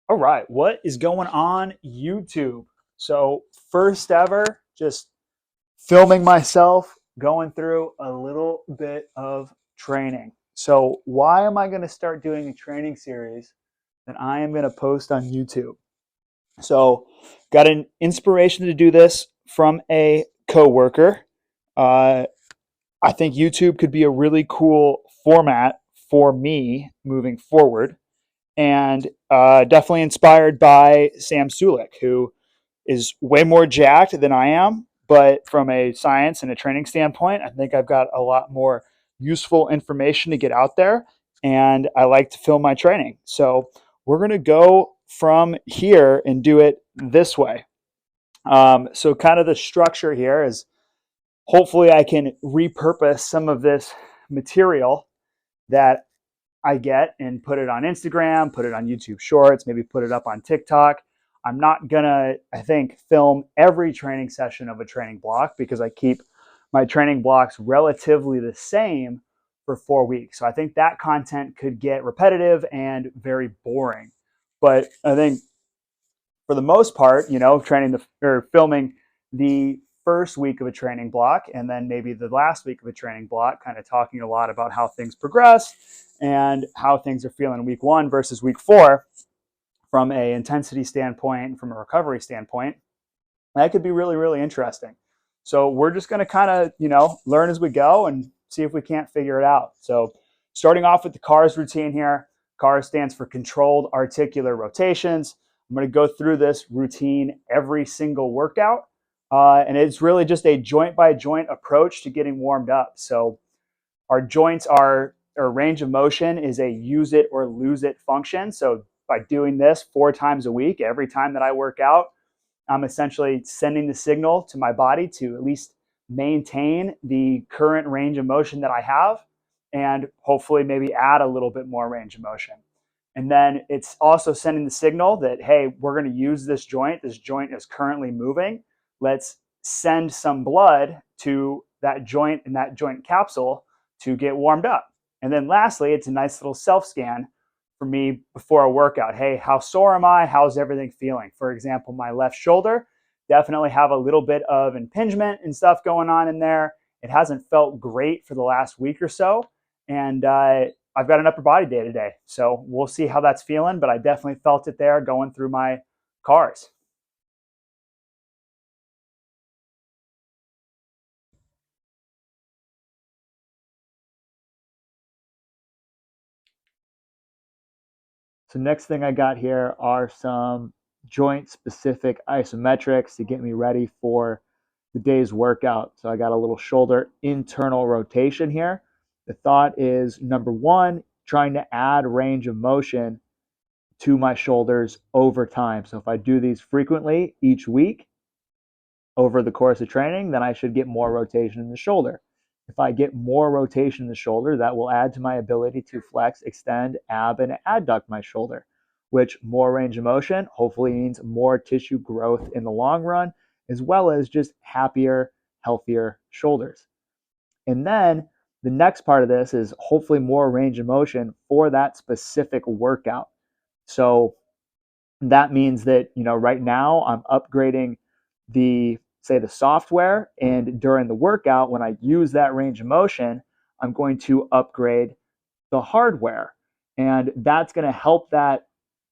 All right, what is going on YouTube? So, first ever, just filming myself going through a little bit of training. So, why am I going to start doing a training series that I am going to post on YouTube? So, got an inspiration to do this from a coworker. Uh, I think YouTube could be a really cool format for me moving forward and definitely inspired by Sam Sulik, who is way more jacked than I am. But from a science and a training standpoint, I think I've got a lot more useful information to get out there. And I like to film my training. So we're going to go from here and do it this way. So, kind of the structure here is hopefully I can repurpose some of this material that I get and put it on Instagram, put it on YouTube Shorts, maybe put it up on TikTok. I'm not gonna, I think, film every training session of a training block because I keep my training blocks relatively the same for 4 weeks. So I think that content could get repetitive and very boring. But I think for the most part, training or filming the first week of a training block and then maybe the last week of a training block, kind of talking a lot about how things progress and how things are feeling week one versus week four from a intensity standpoint, from a recovery standpoint. That could be really, really interesting. So we're just going to kind of, learn as we go and see if we can't figure it out. So starting off with the CARS routine here. CARS stands for controlled articular rotations. I'm going to go through this routine every single workout. And it's really just a joint by joint approach to getting warmed up. So our joints are, or range of motion is a use it or lose it function. So by doing this 4 times a week, every time that I work out, I'm essentially sending the signal to my body to at least maintain the current range of motion that I have and hopefully maybe add a little bit more range of motion. And then it's also sending the signal that, hey, we're going to use this joint. This joint is currently moving. Let's send some blood to that joint and that joint capsule to get warmed up. And then lastly, it's a nice little self scan for me before a workout. Hey, how sore am I? How's everything feeling? For example, my left shoulder definitely have a little bit of impingement and stuff going on in there. It hasn't felt great for the last week or so. And I've got an upper body day today. So we'll see how that's feeling, but I definitely felt it there going through my CARs. So next thing I got here are some joint specific isometrics to get me ready for the day's workout. So I got a little shoulder internal rotation here. The thought is number one, trying to add range of motion to my shoulders over time. So if I do these frequently each week over the course of training, then I should get more rotation in the shoulder. If I get more rotation in the shoulder, that will add to my ability to flex, extend, ab, and adduct my shoulder, which more range of motion hopefully means more tissue growth in the long run, as well as just happier, healthier shoulders. And then the next part of this is hopefully more range of motion for that specific workout. So that means that, right now I'm upgrading the, say, the software, and during the workout, when I use that range of motion, I'm going to upgrade the hardware. And that's going to help that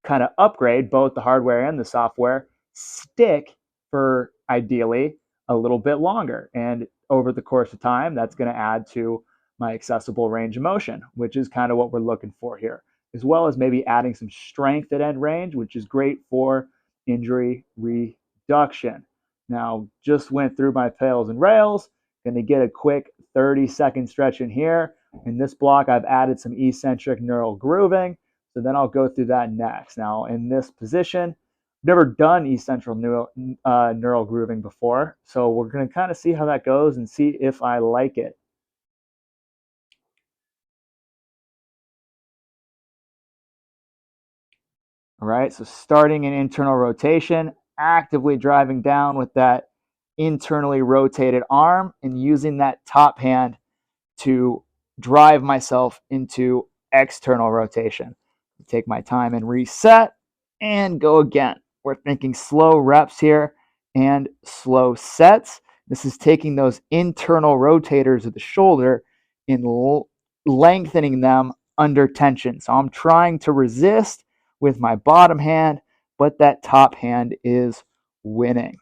kind of upgrade, both the hardware and the software, stick for ideally a little bit longer. And over the course of time, that's going to add to my accessible range of motion, which is kind of what we're looking for here, as well as maybe adding some strength at end range, which is great for injury reduction. Now, just went through my pails and rails. Going to get a quick 30-second stretch in here. In this block, I've added some eccentric neural grooving. So then I'll go through that next. Now, in this position, I've never done eccentric neural grooving before. So we're going to kind of see how that goes and see if I like it. All right, so starting an internal rotation, actively driving down with that internally rotated arm and using that top hand to drive myself into external rotation. Take my time and reset, and go again. We're thinking slow reps here and slow sets. This is taking those internal rotators of the shoulder and lengthening them under tension. So I'm trying to resist with my bottom hand, but that top hand is winning.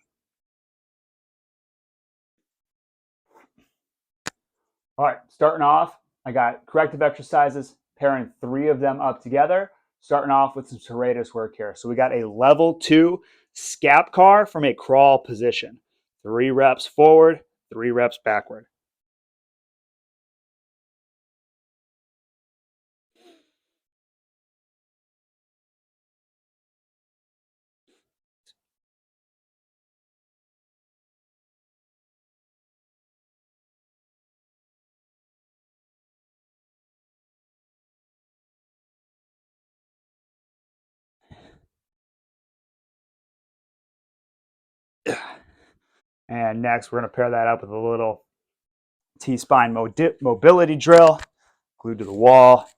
All right, starting off, I got corrective exercises, pairing 3 of them up together, starting off with some serratus work here. So we got a level 2 scap car from a crawl position. 3 reps forward, 3 reps backward. And next, we're going to pair that up with a little T-spine mobility drill, glued to the wall.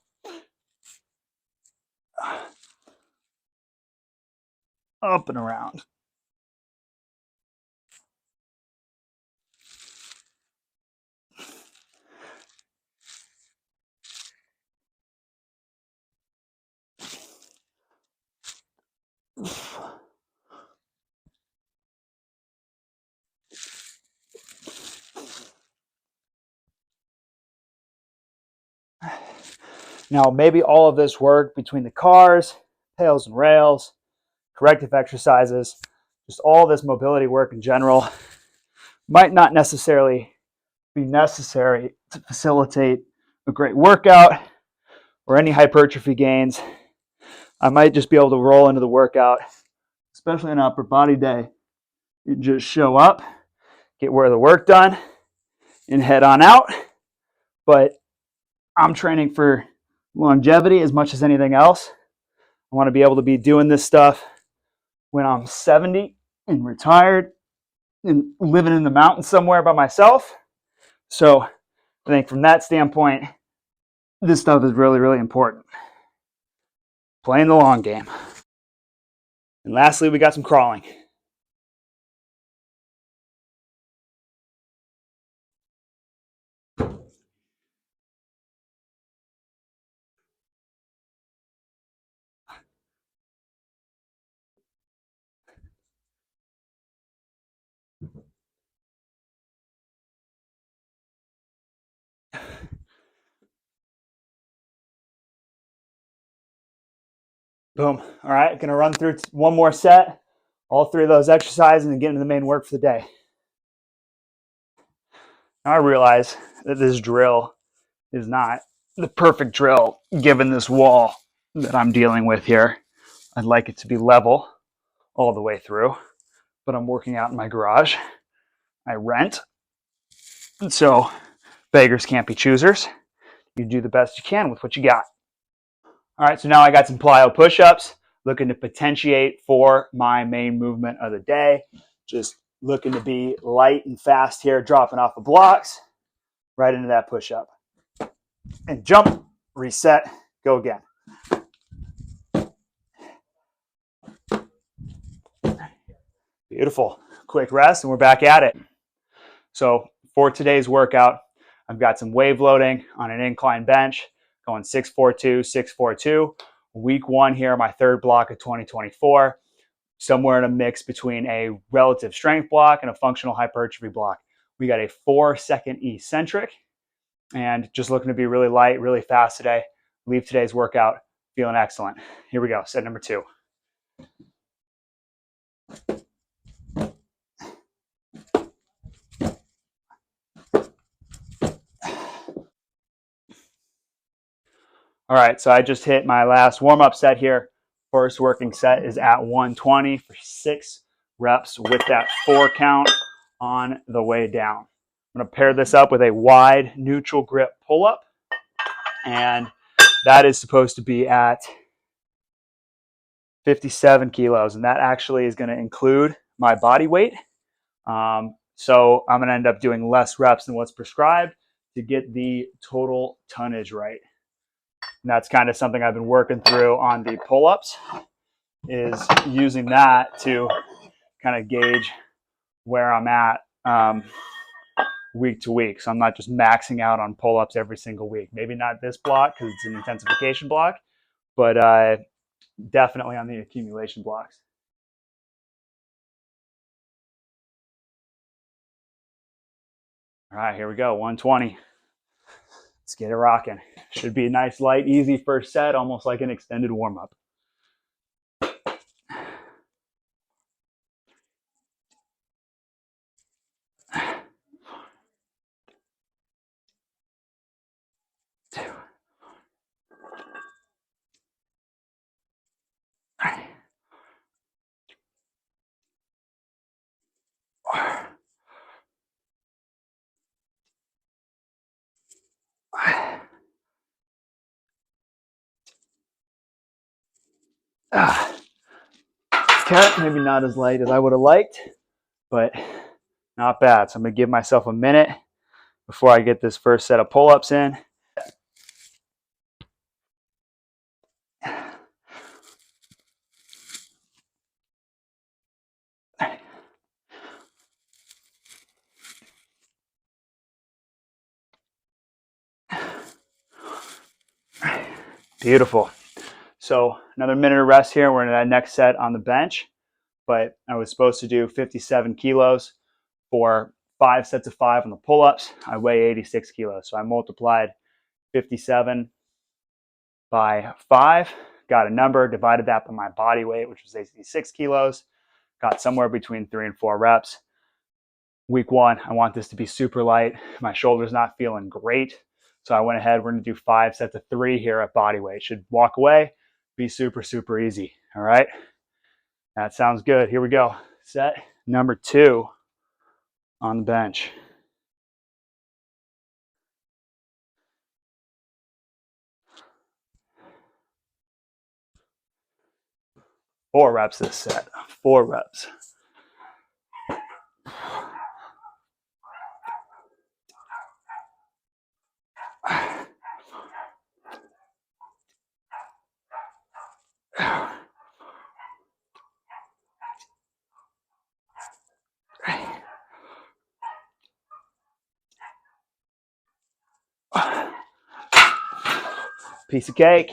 Up and around. Now, maybe all of this work between the cars, pails and rails, corrective exercises, just all this mobility work in general might not necessarily be necessary to facilitate a great workout or any hypertrophy gains. I might just be able to roll into the workout, especially on an upper body day. You just show up, get where the work done, and head on out. But I'm training for longevity as much as anything else. I want to be able to be doing this stuff when I'm 70 and retired and living in the mountains somewhere by myself. So I think from that standpoint, this stuff is really, really important. Playing the long game. And lastly, we got some crawling. Boom. All right, going to run through one more set, all 3 of those exercises, and get into the main work for the day. Now I realize that this drill is not the perfect drill given this wall that I'm dealing with here. I'd like it to be level all the way through, but I'm working out in my garage. I rent, and so beggars can't be choosers. You do the best you can with what you got. All right, so now I got some plyo push-ups, looking to potentiate for my main movement of the day. Just looking to be light and fast here, dropping off the blocks, right into that push-up. And jump, reset, go again. Beautiful. Quick rest, and we're back at it. So for today's workout, I've got some wave loading on an incline bench, going 642, 642. Week 1 here, my 3rd block of 2024, somewhere in a mix between a relative strength block and a functional hypertrophy block. We got a 4-second eccentric, and just looking to be really light, really fast today. Leave today's workout feeling excellent. Here we go, set number 2. All right, so I just hit my last warm-up set here. First working set is at 120 for 6 reps with that 4 count on the way down. I'm going to pair this up with a wide neutral grip pull-up, and that is supposed to be at 57 kilos, and that actually is going to include my body weight. So I'm going to end up doing less reps than what's prescribed to get the total tonnage right. And that's kind of something I've been working through on the pull-ups. is using that to kind of gauge where I'm at week to week. So I'm not just maxing out on pull-ups every single week. Maybe not this block because it's an intensification block, but definitely on the accumulation blocks. All right, here we go, 120. Let's get it rocking. Should be a nice, light, easy first set, almost like an extended warm-up. Okay, maybe not as light as I would have liked, but not bad. So I'm gonna give myself a minute before I get this first set of pull-ups in. Beautiful. So another minute of rest here. We're in that next set on the bench, but I was supposed to do 57 kilos for 5 sets of 5 on the pull-ups. I weigh 86 kilos. So I multiplied 57 by 5, got a number, divided that by my body weight, which was 86 kilos, got somewhere between 3 and 4 reps. Week 1, I want this to be super light. My shoulder's not feeling great. So I went ahead, we're gonna do 5 sets of 3 here at body weight. Should walk away, be super, super easy, all right? That sounds good. Here we go. Set number 2 on the bench. 4 reps this set, 4 reps. Piece of cake.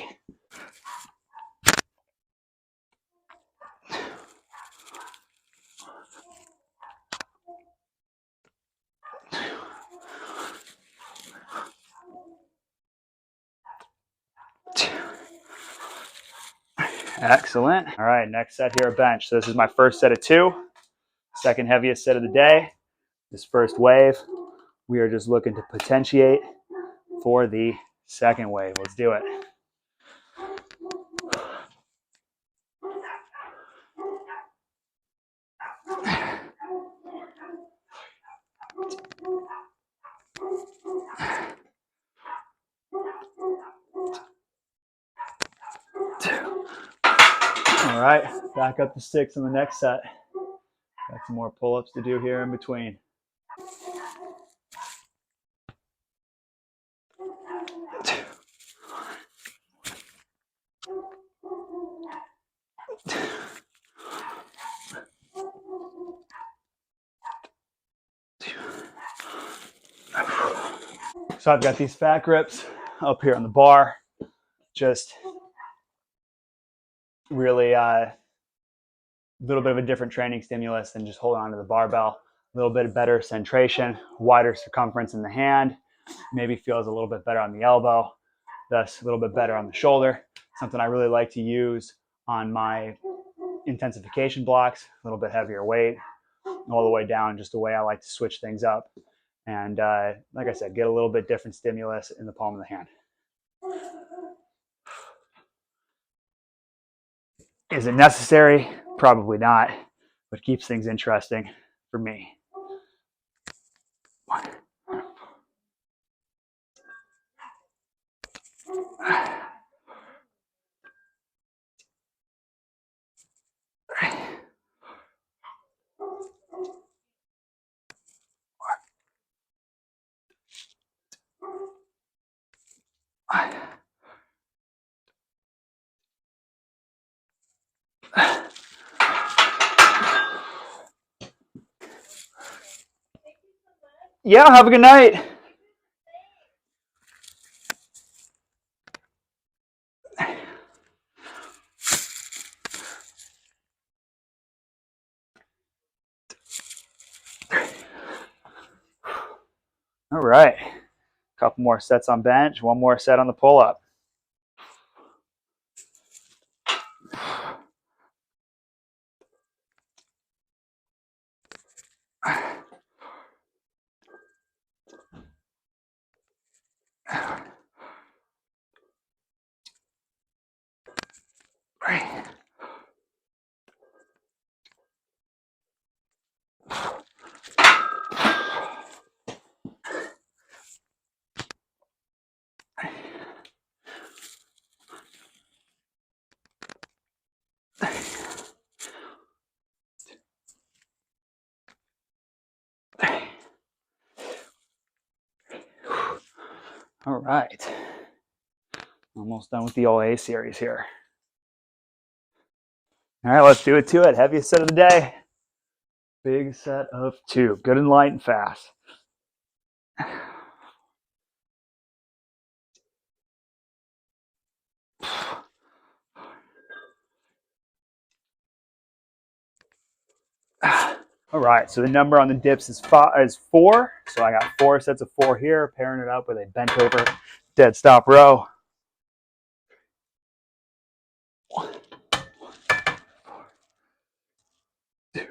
Excellent. All right, next set here, bench. So this is my first set of 2, second heaviest set of the day. This first wave, we are just looking to potentiate for the second wave. Let's do it. All right, back up to 6 in the next set. Got some more pull-ups to do here in between. So I've got these fat grips up here on the bar. Just really a little bit of a different training stimulus than just holding onto the barbell. A little bit better centration, wider circumference in the hand. Maybe feels a little bit better on the elbow, thus a little bit better on the shoulder. Something I really like to use on my intensification blocks, a little bit heavier weight, all the way down, just the way I like to switch things up. And like I said, get a little bit different stimulus in the palm of the hand. Is it necessary? Probably not, but keeps things interesting for me. Yeah, have a good night. All right. A couple more sets on bench, one more set on the pull up. All right. Almost done with the all A series here. All right, let's do it to it. Heaviest set of the day. Big set of 2. Good and light and fast. All right, so the number on the dips is 4. So I got 4 sets of 4 here, pairing it up with a bent over dead stop row. 1, 2,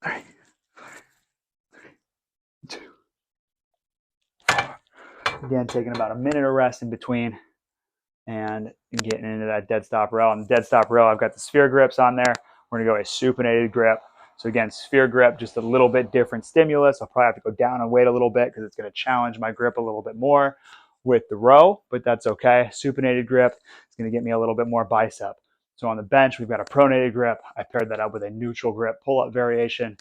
3, 2. Again, taking about a minute of rest in between and getting into that dead stop row. On the dead stop row, I've got the sphere grips on there. We're going to go a supinated grip. So again, sphere grip, just a little bit different stimulus. I'll probably have to go down and weight a little bit because it's going to challenge my grip a little bit more with the row, but that's okay. Supinated grip is going to get me a little bit more bicep. So on the bench, we've got a pronated grip. I paired that up with a neutral grip pull-up variation.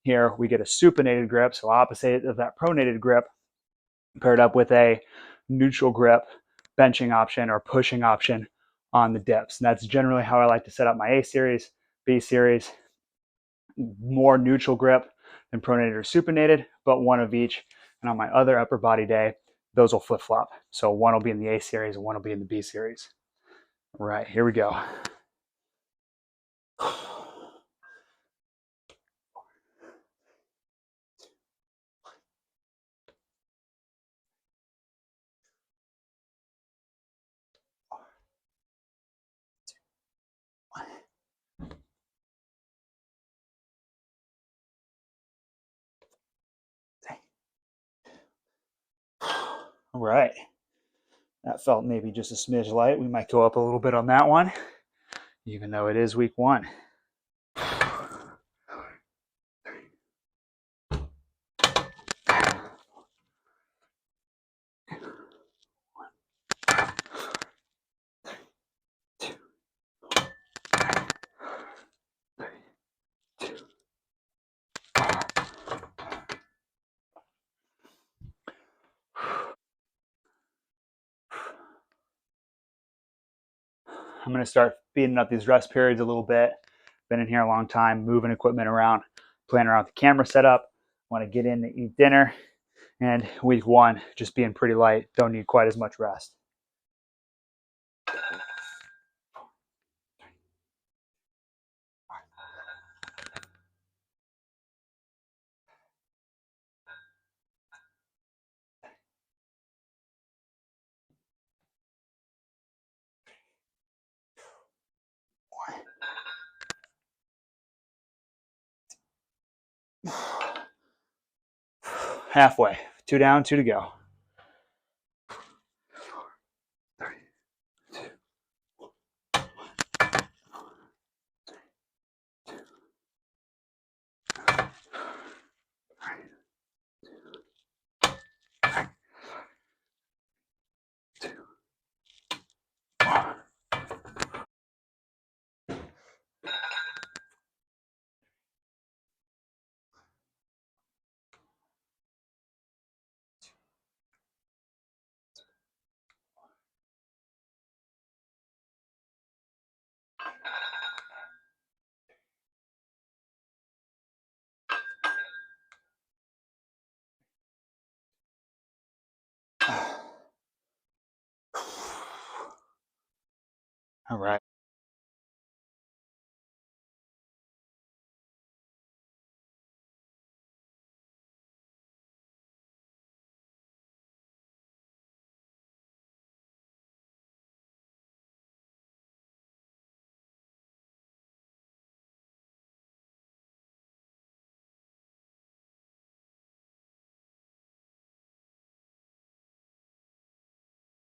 Here we get a supinated grip, so opposite of that pronated grip, paired up with a neutral grip benching option or pushing option on the dips. And that's generally how I like to set up my A series, B series, more neutral grip than pronated or supinated, but one of each. And on my other upper body day, those will flip flop. So one will be in the A series and one will be in the B series. All right, here we go. All right. That felt maybe just a smidge light. We might go up a little bit on that one, even though it is week 1. I'm going to start speeding up these rest periods a little bit. Been in here a long time, moving equipment around, playing around with the camera setup. Want to get in to eat dinner. And week 1, just being pretty light. Don't need quite as much rest. Halfway. 2 down, 2 to go. All right.